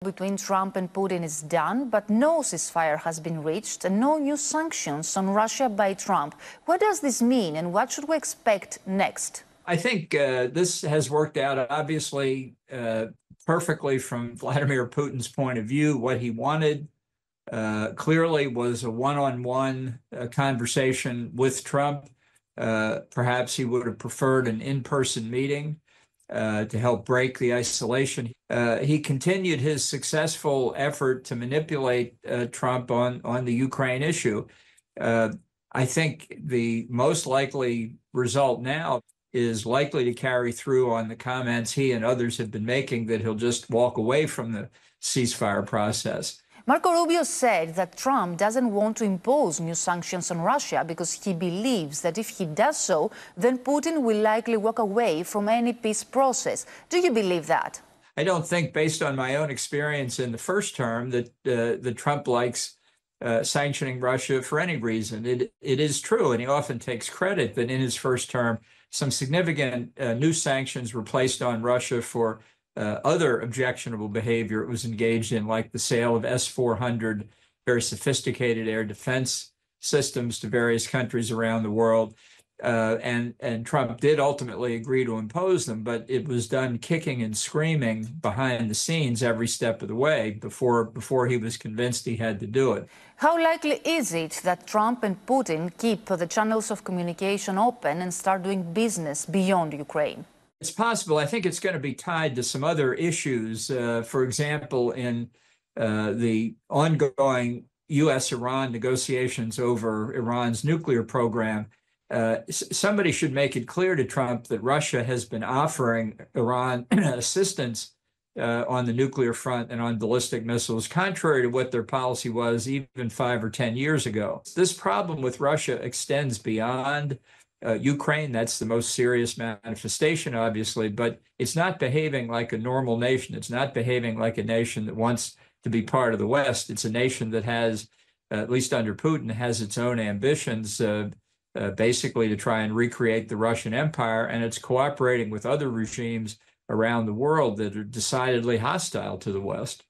Between Trump and Putin is done, but no ceasefire has been reached and no new sanctions on Russia by Trump. What does this mean and what should we expect next? I think this has worked out, obviously, perfectly from Vladimir Putin's point of view. What he wanted clearly was a one-on-one conversation with Trump. Perhaps he would have preferred an in-person meeting to help break the isolation. He continued his successful effort to manipulate Trump on the Ukraine issue. I think the most likely result now is likely to carry through on the comments he and others have been making, that he'll just walk away from the ceasefire process. Marco Rubio said that Trump doesn't want to impose new sanctions on Russia because he believes that if he does so, then Putin will likely walk away from any peace process. Do you believe that? I don't think, based on my own experience in the first term, that Trump likes sanctioning Russia for any reason. It is true, and he often takes credit, that in his first term, some significant new sanctions were placed on Russia for other objectionable behavior it was engaged in, like the sale of S-400, very sophisticated air defense systems, to various countries around the world. And Trump did ultimately agree to impose them, but it was done kicking and screaming behind the scenes every step of the way before he was convinced he had to do it. How likely is it that Trump and Putin keep the channels of communication open and start doing business beyond Ukraine? It's possible. I think it's going to be tied to some other issues. For example, in the ongoing U.S.-Iran negotiations over Iran's nuclear program, somebody should make it clear to Trump that Russia has been offering Iran assistance on the nuclear front and on ballistic missiles, contrary to what their policy was even 5 or 10 years ago. This problem with Russia extends beyond Ukraine. That's the most serious manifestation, obviously, but it's not behaving like a normal nation. It's not behaving like a nation that wants to be part of the West. It's a nation that has, at least under Putin, has its own ambitions, basically to try and recreate the Russian Empire, and it's cooperating with other regimes around the world that are decidedly hostile to the West.